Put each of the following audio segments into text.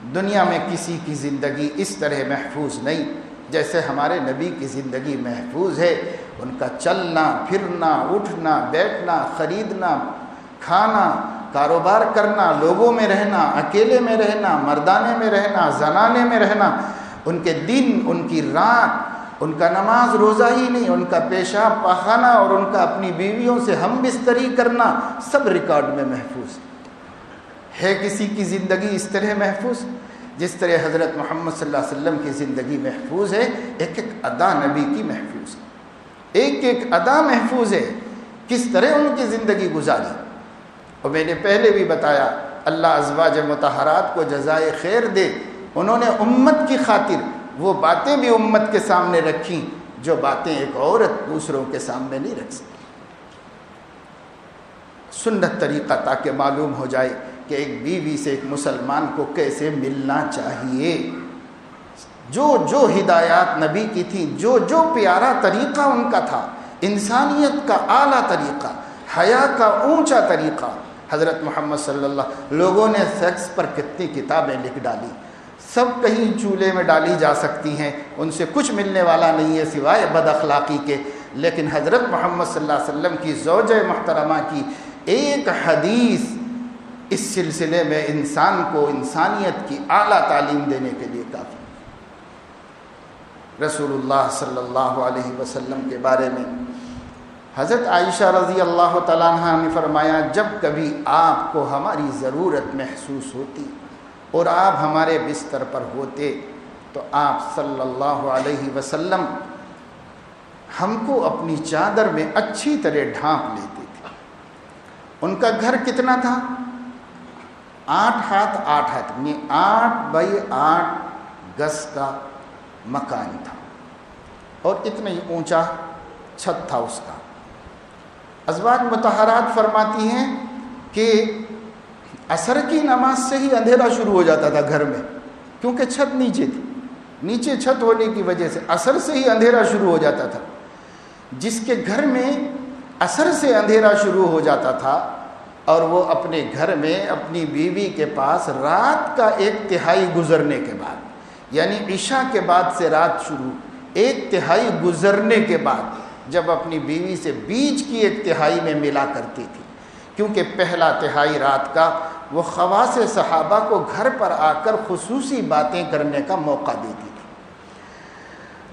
دنیا میں کسی کی زندگی اس طرح محفوظ نہیں جیسے ہمارے نبی کی زندگی محفوظ ہے۔ ان کا چلنا پھرنا، اٹھنا بیٹھنا، خریدنا کھانا، کاروبار کرنا، لوگوں میں رہنا، اکیلے میں رہنا، مردانے میں رہنا، زنانے میں رہنا، ان کے دن، ان کی رات، ان کا نماز روزہ ہی نہیں، ان کا پیشاب پاخانہ اور ان کا اپنی بیویوں سے ہم بستری کرنا، سب ریکارڈ میں محفوظ ہے۔ کسی کی زندگی اس طرح محفوظ جس طرح حضرت محمد صلی اللہ علیہ وسلم کی زندگی محفوظ ہے۔ ایک ایک ادا نبی کی محفوظ ہے، ایک ایک ادا محفوظ ہے، کس طرح ان کی زندگی گزاری۔ اور میں نے پہلے بھی بتایا، اللہ ازواج مطہرات کو جزائے خیر دے، انہوں نے امت کی خاطر وہ باتیں بھی امت کے سامنے رکھیں جو باتیں ایک عورت دوسروں کے سامنے نہیں رکھ سکتی۔ سنت طریقہ تاکہ معلوم ہو جائے کہ ایک بیوی سے ایک مسلمان کو کیسے ملنا چاہیے۔ جو جو ہدایات نبی کی تھیں، جو جو پیارا طریقہ ان کا تھا، انسانیت کا اعلیٰ طریقہ، حیا کا اونچا طریقہ، حضرت محمد صلی اللہ۔ لوگوں نے سیکس پر کتنی کتابیں لکھ ڈالی، سب کہیں چولہے میں ڈالی جا سکتی ہیں، ان سے کچھ ملنے والا نہیں ہے سوائے بد اخلاقی کے، لیکن حضرت محمد صلی اللہ علیہ وسلم کی زوجہ محترمہ کی ایک حدیث اس سلسلے میں انسان کو انسانیت کی اعلیٰ تعلیم دینے کے لیے کافی۔ رسول اللہ صلی اللہ علیہ وسلم کے بارے میں حضرت عائشہ رضی اللہ تعالیٰ عنہ نے فرمایا، جب کبھی آپ کو ہماری ضرورت محسوس ہوتی اور آپ ہمارے بستر پر ہوتے تو آپ صلی اللہ علیہ وسلم ہم کو اپنی چادر میں اچھی طرح ڈھانپ لیتے تھے۔ ان کا گھر کتنا تھا؟ 8 ہاتھ 8 ہاتھ میں 8 بائی 8 گز کا مکان تھا اور اتنا ہی اونچا چھت تھا اس کا۔ ازواج مطہرات فرماتی ہیں کہ عصر کی نماز سے ہی اندھیرا شروع ہو جاتا تھا گھر میں، کیونکہ چھت نیچے تھی، نیچے چھت ہونے کی وجہ سے عصر سے ہی اندھیرا شروع ہو جاتا تھا۔ جس کے گھر میں عصر سے اندھیرا شروع ہو جاتا تھا اور وہ اپنے گھر میں اپنی بیوی کے پاس رات کا 1/3 گزرنے کے بعد، یعنی عشاء کے بعد سے رات شروع، 1/3 گزرنے کے بعد جب اپنی بیوی سے بیچ کی 1/3 میں ملا کرتی تھی، کیونکہ پہلا تہائی رات کا وہ خواص صحابہ کو گھر پر آ کر خصوصی باتیں کرنے کا موقع دیتی تھی،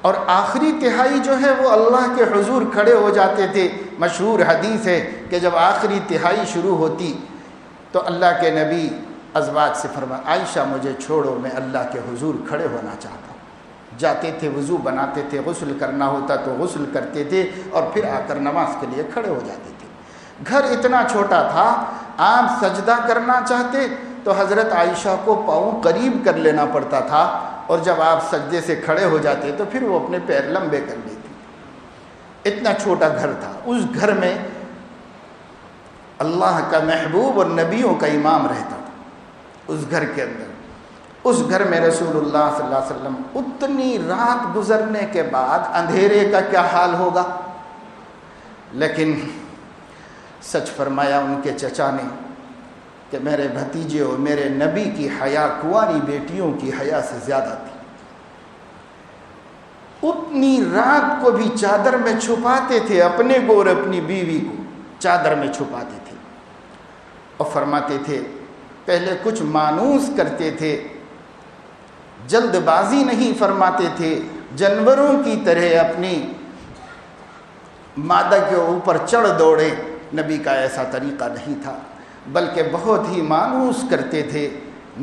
اور آخری تہائی جو ہے وہ اللہ کے حضور کھڑے ہو جاتے تھے۔ مشہور حدیث ہے کہ جب آخری تہائی شروع ہوتی تو اللہ کے نبی ازواج سے فرمایا، عائشہ مجھے چھوڑو، میں اللہ کے حضور کھڑے ہونا چاہتا ہوں۔ جاتے تھے، وضو بناتے تھے، غسل کرنا ہوتا تو غسل کرتے تھے اور پھر آ کر نماز کے لیے کھڑے ہو جاتے تھے۔ گھر اتنا چھوٹا تھا، آپ سجدہ کرنا چاہتے تو حضرت عائشہ کو پاؤں قریب کر لینا پڑتا تھا، اور جب آپ سجدے سے کھڑے ہو جاتے تو پھر وہ اپنے پیر لمبے کر لیتے۔ اتنا چھوٹا گھر تھا، اس گھر میں اللہ کا محبوب اور نبیوں کا امام رہتا تھا۔ اس گھر کے اندر، اس گھر میں رسول اللہ صلی اللہ علیہ وسلم، اتنی رات گزرنے کے بعد اندھیرے کا کیا حال ہوگا؟ لیکن سچ فرمایا ان کے چچا نے کہ میرے بھتیجے اور میرے نبی کی حیا کنواری بیٹیوں کی حیا سے زیادہ تھی۔ اتنی رات کو بھی چادر میں چھپاتے تھے اپنے کو اور اپنی بیوی کو، چادر میں چھپاتے تھے، اور فرماتے تھے پہلے کچھ مانوس کرتے تھے، جلد بازی نہیں فرماتے تھے، جانوروں کی طرح اپنی مادہ کے اوپر چڑھ دوڑے۔ نبی کا ایسا طریقہ نہیں تھا، بلکہ بہت ہی مانوس کرتے تھے،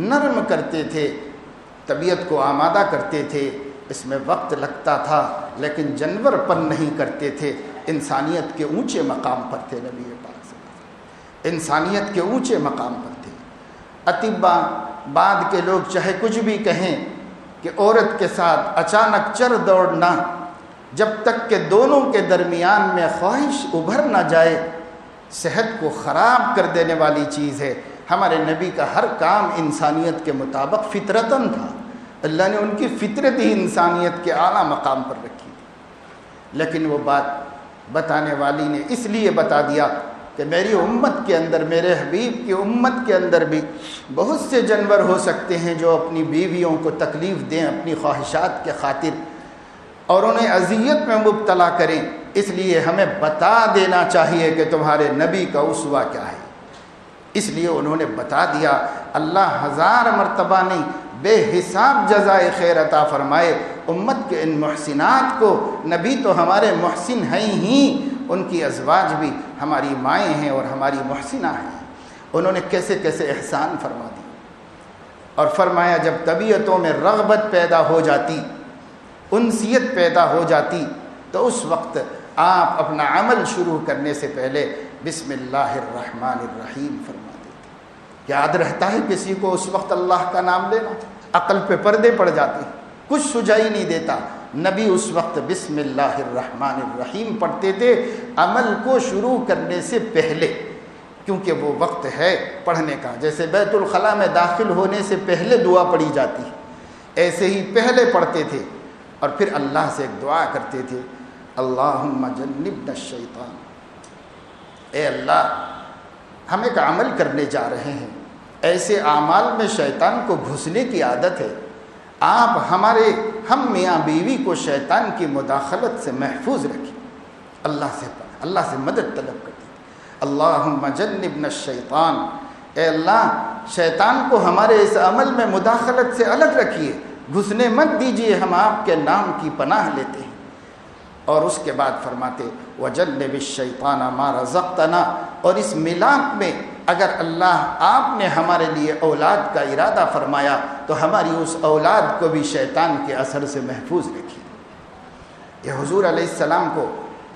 نرم کرتے تھے، طبیعت کو آمادہ کرتے تھے۔ اس میں وقت لگتا تھا لیکن جانور پن نہیں کرتے تھے، انسانیت کے اونچے مقام پر تھے نبی پاک صلی اللہ علیہ وسلم، انسانیت کے اونچے مقام پر تھے۔ اطباء بعد کے لوگ چاہے کچھ بھی کہیں کہ عورت کے ساتھ اچانک چر دوڑنا جب تک کہ دونوں کے درمیان میں خواہش ابھر نہ جائے صحت کو خراب کر دینے والی چیز ہے۔ ہمارے نبی کا ہر کام انسانیت کے مطابق فطرتاً تھا، اللہ نے ان کی فطرت ہی انسانیت کے اعلیٰ مقام پر رکھی تھی، لیکن وہ بات بتانے والی نے اس لیے بتا دیا کہ میری امت کے اندر، میرے حبیب کی امت کے اندر بھی بہت سے جانور ہو سکتے ہیں جو اپنی بیویوں کو تکلیف دیں اپنی خواہشات کے خاطر اور انہیں اذیت میں مبتلا کریں، اس لیے ہمیں بتا دینا چاہیے کہ تمہارے نبی کا اسوہ کیا ہے۔ اس لیے انہوں نے بتا دیا۔ اللہ 1000 مرتبہ نہیں، بے حساب جزائے خیر عطا فرمائے امت کے ان محسنات کو۔ نبی تو ہمارے محسن ہیں ہی، ان کی ازواج بھی ہماری مائیں ہیں اور ہماری محسنہ ہیں۔ انہوں نے کیسے کیسے احسان فرما دی اور فرمایا جب طبیعتوں میں رغبت پیدا ہو جاتی، انسیت پیدا ہو جاتی، تو اس وقت آپ اپنا عمل شروع کرنے سے پہلے بسم اللہ الرحمن الرحیم فرما دیتے۔ یاد رہتا ہے کسی کو اس وقت اللہ کا نام لینا؟ عقل پہ پردے پڑ جاتے، کچھ سجائی نہیں دیتا۔ نبی اس وقت بسم اللہ الرحمن الرحیم پڑھتے تھے عمل کو شروع کرنے سے پہلے، کیونکہ وہ وقت ہے پڑھنے کا۔ جیسے بیت الخلاء میں داخل ہونے سے پہلے دعا پڑھی جاتی، ایسے ہی پہلے پڑھتے تھے اور پھر اللہ سے ایک دعا کرتے تھے، اللہم جنبنا الشیطان۔ اے اللہ، ہم ایک عمل کرنے جا رہے ہیں، ایسے اعمال میں شیطان کو گھسنے کی عادت ہے، آپ ہم میاں بیوی کو شیطان کی مداخلت سے محفوظ رکھیں۔ اللہ سے مدد طلب کرتے ہیں، اللہم جنبنا الشیطان۔ اے اللہ، شیطان کو ہمارے اس عمل میں مداخلت سے الگ رکھیے، گھسنے مت دیجیے، ہم آپ کے نام کی پناہ لیتے ہیں۔ اور اس کے بعد فرماتے وَجَنِّبِ الشَّيْطَانَ مَا رَزَقْتَنَا۔ اور اس ملاپ میں اگر اللہ آپ نے ہمارے لیے اولاد کا ارادہ فرمایا تو ہماری اس اولاد کو بھی شیطان کے اثر سے محفوظ رکھیے۔ یہ حضور علیہ السلام کو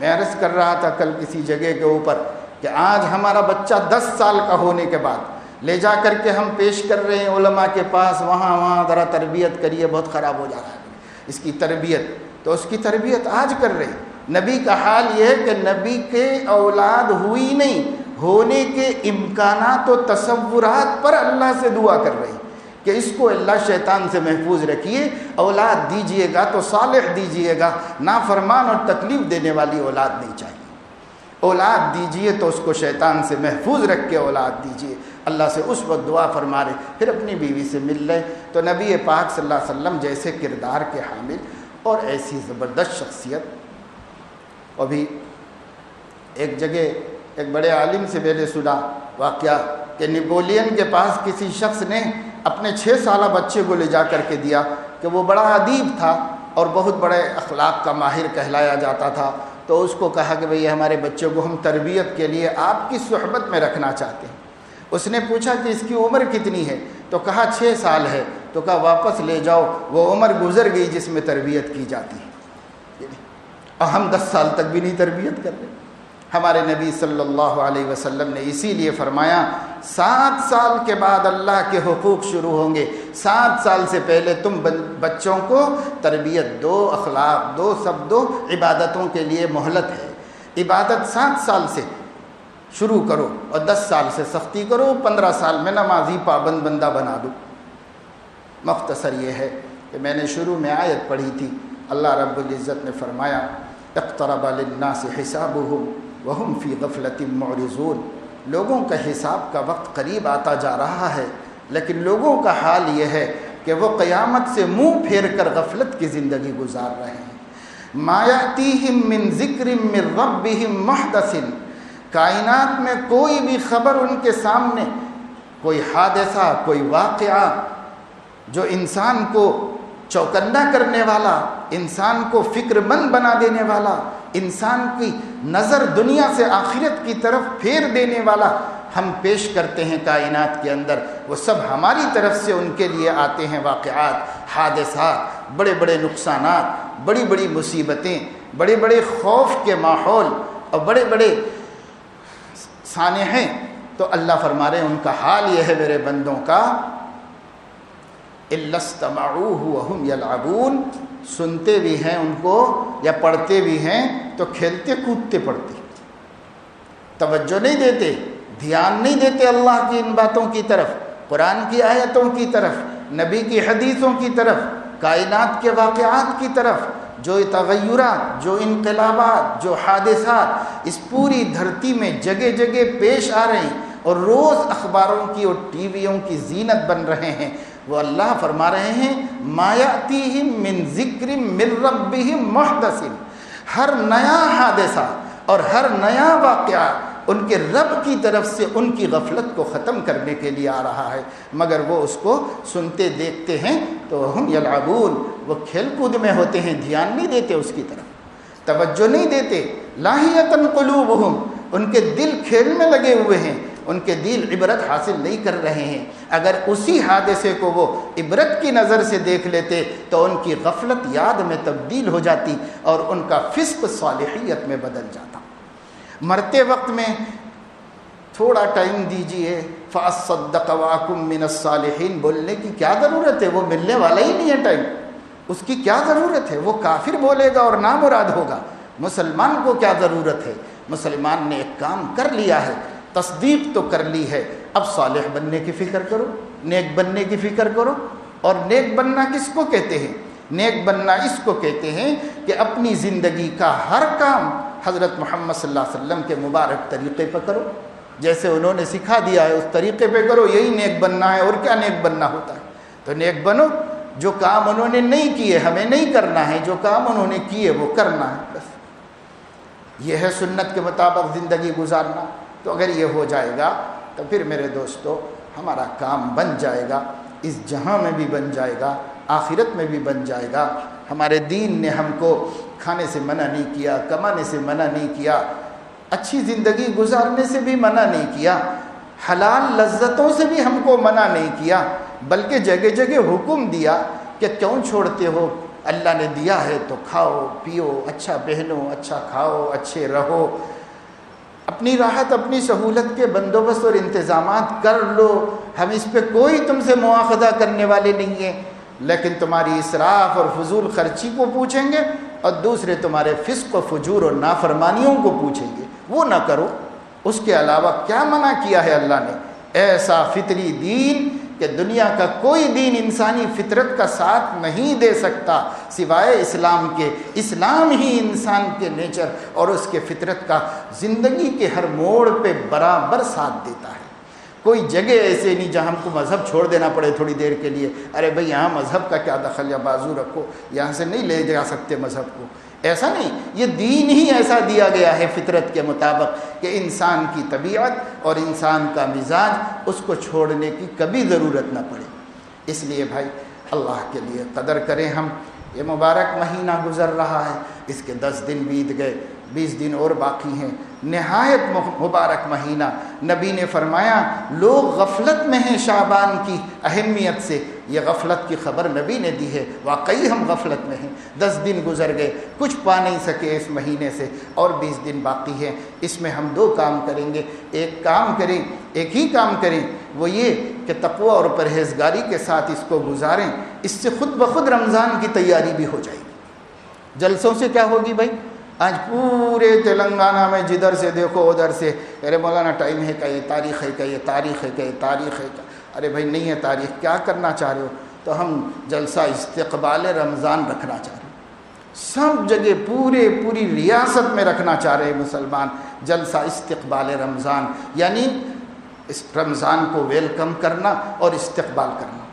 میں عرض کر رہا تھا کل کسی جگہ کے اوپر کہ آج ہمارا بچہ 10 سال کا ہونے کے بعد لے جا کر کے ہم پیش کر رہے ہیں علماء کے پاس، وہاں ذرا تربیت کریے، بہت خراب ہو جا رہا ہے اس کی تربیت، تو اس کی تربیت آج کر رہے ہیں۔ نبی کا حال یہ ہے کہ نبی کے اولاد ہوئی نہیں، ہونے کے امکانات و تصورات پر اللہ سے دعا کر رہے ہیں کہ اس کو اللہ شیطان سے محفوظ رکھیے، اولاد دیجئے گا تو صالح دیجئے گا، نافرمان اور تکلیف دینے والی اولاد نہیں چاہیے۔ اولاد دیجئے تو اس کو شیطان سے محفوظ رکھ کے اولاد دیجئے۔ اللہ سے اس وقت دعا فرما رہے، پھر اپنی بیوی سے مل رہے، تو نبی پاک صلی اللہ علیہ وسلم جیسے کردار کے حامل اور ایسی زبردست شخصیت۔ ابھی ایک جگہ ایک بڑے عالم سے میں نے سنا واقعہ کہ نیپولین کے پاس کسی شخص نے اپنے 6 سالہ بچے کو لے جا کر کے دیا کہ وہ بڑا ادیب تھا اور بہت بڑے اخلاق کا ماہر کہلایا جاتا تھا، تو اس کو کہا کہ بھئی ہمارے بچے کو ہم تربیت کے لیے آپ کی صحبت میں رکھنا چاہتے ہیں۔ اس نے پوچھا کہ اس کی عمر کتنی ہے؟ تو کہا 6 سال ہے۔ تو کہا واپس لے جاؤ، وہ عمر گزر گئی جس میں تربیت کی جاتی ہے، اور ہم 10 سال تک بھی نہیں تربیت کر رہے۔ ہمارے نبی صلی اللہ علیہ وسلم نے اسی لیے فرمایا 7 سال کے بعد اللہ کے حقوق شروع ہوں گے، 7 سال سے پہلے تم بچوں کو تربیت دو، اخلاق دو، سب دو، عبادتوں کے لیے مہلت ہے۔ عبادت 7 سال سے شروع کرو اور 10 سال سے سختی کرو، 15 سال میں نمازی پابند بندہ بنا دو۔ مختصر یہ ہے کہ میں نے شروع میں آیت پڑھی تھی، اللہ رب العزت نے فرمایا اقترب للناس حسابهم وهم فی غفلۃ معرضون۔ لوگوں کا حساب کا وقت قریب آتا جا رہا ہے، لیکن لوگوں کا حال یہ ہے کہ وہ قیامت سے منہ پھیر کر غفلت کی زندگی گزار رہے ہیں۔ ما یأتیہم من ذکر من ربہم محدث۔ کائنات میں کوئی بھی خبر ان کے سامنے، کوئی حادثہ، کوئی واقعہ جو انسان کو چوکنا کرنے والا، انسان کو فکر مند بنا دینے والا، انسان کی نظر دنیا سے آخرت کی طرف پھیر دینے والا ہم پیش کرتے ہیں کائنات کے اندر، وہ سب ہماری طرف سے ان کے لیے آتے ہیں۔ واقعات، حادثات، بڑے بڑے نقصانات، بڑی بڑی مصیبتیں، بڑے بڑے خوف کے ماحول اور بڑے بڑے سانحے، تو اللہ فرما رہے ہیں ان کا حال یہ ہے میرے بندوں کا اِلَّا اسْتَمَعُوهُ وَهُمْ يَلْعَبُونَ۔ سنتے بھی ہیں ان کو یا پڑھتے بھی ہیں تو کھیلتے کودتے پڑھتے، توجہ نہیں دیتے، دھیان نہیں دیتے اللہ کی ان باتوں کی طرف، قرآن کی آیتوں کی طرف، نبی کی حدیثوں کی طرف، کائنات کے واقعات کی طرف۔ جو تغیرات، جو انقلابات، جو حادثات اس پوری دھرتی میں جگہ جگہ پیش آ رہے ہیں اور روز اخباروں کی اور ٹی ویوں کی زینت بن رہے ہیں، وہ اللہ فرما رہے ہیں ما یأتیہم من ذکر من ربہم محدث، ہر نیا حادثہ اور ہر نیا واقعہ ان کے رب کی طرف سے ان کی غفلت کو ختم کرنے کے لیے آ رہا ہے، مگر وہ اس کو سنتے دیکھتے ہیں تو ہم یلعبون، وہ کھیل کود میں ہوتے ہیں، دھیان نہیں دیتے اس کی طرف، توجہ نہیں دیتے، لاہیۃ قلوبہم، ان کے دل کھیل میں لگے ہوئے ہیں، ان کے دل عبرت حاصل نہیں کر رہے ہیں۔ اگر اسی حادثے کو وہ عبرت کی نظر سے دیکھ لیتے تو ان کی غفلت یاد میں تبدیل ہو جاتی اور ان کا فسق صالحیت میں بدل جاتا۔ مرتے وقت میں تھوڑا ٹائم دیجئے، فَأَصَّدَّقَ وَأَكُن مِّنَ الصَّالِحِينَ، بولنے کی کیا ضرورت ہے، وہ ملنے والا ہی نہیں ہے ٹائم، اس کی کیا ضرورت ہے، وہ کافر بولے گا اور نامراد ہوگا، مسلمان کو کیا ضرورت ہے، مسلمان نے ایک کام کر لیا ہے، تصدیق تو کر لی ہے، اب صالح بننے کی فکر کرو، نیک بننے کی فکر کرو۔ اور نیک بننا کس کو کہتے ہیں؟ نیک بننا اس کو کہتے ہیں کہ اپنی زندگی کا ہر کام حضرت محمد صلی اللہ علیہ وسلم کے مبارک طریقے پر کرو، جیسے انہوں نے سکھا دیا ہے اس طریقے پہ کرو، یہی نیک بننا ہے۔ اور کیا نیک بننا ہوتا ہے؟ تو نیک بنو، جو کام انہوں نے نہیں کیے ہمیں نہیں کرنا ہے، جو کام انہوں نے کیے وہ کرنا ہے، بس یہ ہے سنت کے مطابق زندگی گزارنا۔ تو اگر یہ ہو جائے گا تو پھر میرے دوستو ہمارا کام بن جائے گا، اس جہاں میں بھی بن جائے گا، آخرت میں بھی بن جائے گا۔ ہمارے دین نے ہم کو کھانے سے منع نہیں کیا، کمانے سے منع نہیں کیا، اچھی زندگی گزارنے سے بھی منع نہیں کیا، حلال لذتوں سے بھی ہم کو منع نہیں کیا، بلکہ جگہ جگہ حکم دیا کہ کیوں چھوڑتے ہو، اللہ نے دیا ہے تو کھاؤ پیو، اچھا پہنو، اچھا کھاؤ، اچھے رہو، اپنی راحت اپنی سہولت کے بندوبست اور انتظامات کر لو، ہم اس پہ کوئی تم سے مواخذہ کرنے والے نہیں ہیں، لیکن تمہاری اسراف اور فضول خرچی کو پوچھیں گے اور دوسرے تمہارے فسق و فجور اور نافرمانیوں کو پوچھیں گے، وہ نہ کرو۔ اس کے علاوہ کیا منع کیا ہے اللہ نے؟ ایسا فطری دین کہ دنیا کا کوئی دین انسانی فطرت کا ساتھ نہیں دے سکتا سوائے اسلام کے۔ اسلام ہی انسان کے نیچر اور اس کے فطرت کا زندگی کے ہر موڑ پہ برابر ساتھ دیتا ہے۔ کوئی جگہ ایسے نہیں جہاں ہم کو مذہب چھوڑ دینا پڑے تھوڑی دیر کے لیے، ارے بھئی یہاں مذہب کا کیا دخل، یا بازو رکھو، یہاں سے نہیں لے جا سکتے مذہب کو، ایسا نہیں۔ یہ دین ہی ایسا دیا گیا ہے فطرت کے مطابق کہ انسان کی طبیعت اور انسان کا مزاج اس کو چھوڑنے کی کبھی ضرورت نہ پڑے۔ اس لیے بھائی اللہ کے لیے قدر کریں ہم۔ یہ مبارک مہینہ گزر رہا ہے، اس کے 10 دن بیت گئے، 20 دن اور باقی ہیں۔ نہایت مبارک مہینہ، نبی نے فرمایا لوگ غفلت میں ہیں شعبان کی اہمیت سے، یہ غفلت کی خبر نبی نے دی ہے، واقعی ہم غفلت میں ہیں۔ 10 دن گزر گئے، کچھ پا نہیں سکے اس مہینے سے، اور 20 دن باقی ہیں۔ اس میں ہم 2 کام کریں گے، ایک ہی کام کریں، وہ یہ کہ تقوی اور پرہیزگاری کے ساتھ اس کو گزاریں، اس سے خود بخود رمضان کی تیاری بھی ہو جائے گی۔ جلسوں سے کیا ہوگی بھائی؟ آج پورے تلنگانہ میں جدھر سے دیکھو ادھر سے، ارے مولانا ٹائم ہے کہ یہ تاریخ ہے کہ یہ تاریخ ہے کہ یہ تاریخ ہے کہ، ارے بھائی نہیں ہے تاریخ، کیا کرنا چاہ رہے ہو؟ تو ہم جلسہ استقبال رمضان رکھنا چاہ رہے ہیں، سب جگہ پوری ریاست میں رکھنا چاہ رہے ہیں مسلمان، جلسہ استقبال رمضان، یعنی اس رمضان کو ویلکم کرنا اور استقبال کرنا۔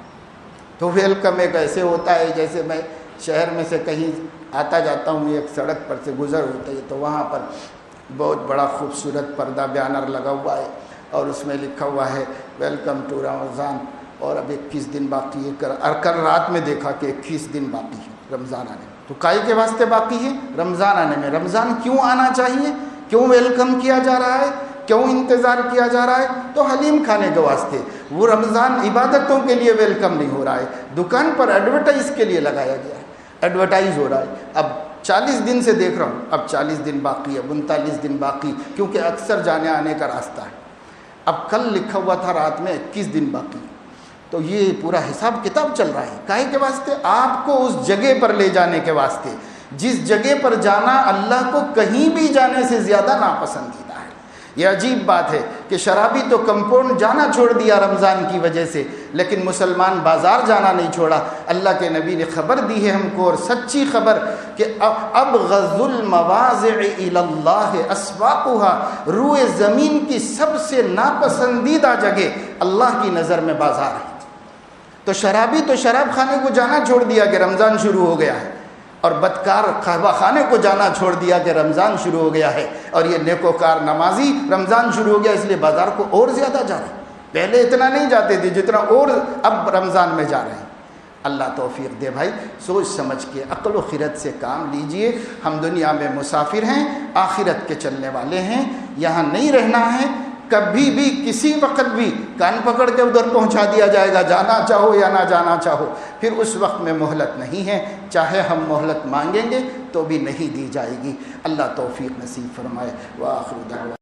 تو ویلکم ایک ایسے ہوتا ہے جیسے میں شہر میں سے کہیں آتا جاتا ہوں، ایک سڑک پر سے گزر ہوتا ہے تو وہاں پر بہت بڑا خوبصورت پردہ بیانر لگا ہوا ہے اور اس میں لکھا ہوا ہے ویلکم ٹو رمضان، اور اب 21 دن باقی ہے۔ کل رات میں دیکھا کہ 21 دن باقی ہے رمضان آنے میں۔ تو کائی کے واسطے باقی ہے؟ رمضان آنے میں۔ رمضان کیوں آنا چاہیے؟ کیوں ویلکم کیا جا رہا ہے؟ کیوں انتظار کیا جا رہا ہے؟ تو حلیم کھانے کے واسطے۔ وہ رمضان عبادتوں کے لیے ویلکم نہیں ہو رہا ہے، دکان پر ایڈورٹائز کے لیے لگایا گیا ہے، ایڈورٹائز ہو رہا ہے۔ اب 40 دن سے دیکھ رہا ہوں، اب 40 دن باقی ہے، 39 دن باقی، کیونکہ اکثر جانے آنے کا راستہ ہے۔ اب کل لکھا ہوا تھا رات میں 21 دن باقی، تو یہ پورا حساب کتاب چل رہا ہے۔ کاہے کے واسطے؟ آپ کو اس جگہ پر لے جانے کے واسطے، جس جگہ پر جانا اللہ کو کہیں بھی جانے سے زیادہ ناپسندیدہ ہے۔ یہ عجیب بات ہے، کہ شرابی تو کمپاؤنڈ جانا چھوڑ دیا رمضان کی وجہ سے، لیکن مسلمان بازار جانا نہیں چھوڑا۔ اللہ کے نبی نے خبر دی ہے ہم کو، اور سچی خبر، کہ ابغض المواضع الی اللہ اسواقها، روئے زمین کی سب سے ناپسندیدہ جگہ اللہ کی نظر میں بازار ہے۔ تو شرابی تو شراب خانے کو جانا چھوڑ دیا کہ رمضان شروع ہو گیا ہے، اور بدکار قہوہ خانے کو جانا چھوڑ دیا کہ رمضان شروع ہو گیا ہے، اور یہ نیکوکار نمازی رمضان شروع ہو گیا اس لیے بازار کو اور زیادہ جا رہے ہیں۔ پہلے اتنا نہیں جاتے تھے جتنا اور اب رمضان میں جا رہے ہیں۔ اللہ توفیق دے بھائی، سوچ سمجھ کے عقل و خرد سے کام لیجئے۔ ہم دنیا میں مسافر ہیں، آخرت کے چلنے والے ہیں، یہاں نہیں رہنا ہے۔ کبھی بھی کسی وقت بھی کان پکڑ کے ادھر پہنچا دیا جائے گا، جانا چاہو یا نہ جانا چاہو، پھر اس وقت میں مہلت نہیں ہے، چاہے ہم مہلت مانگیں گے تو بھی نہیں دی جائے گی۔ اللہ توفیق نصیب فرمائے۔ وآخر دعوانا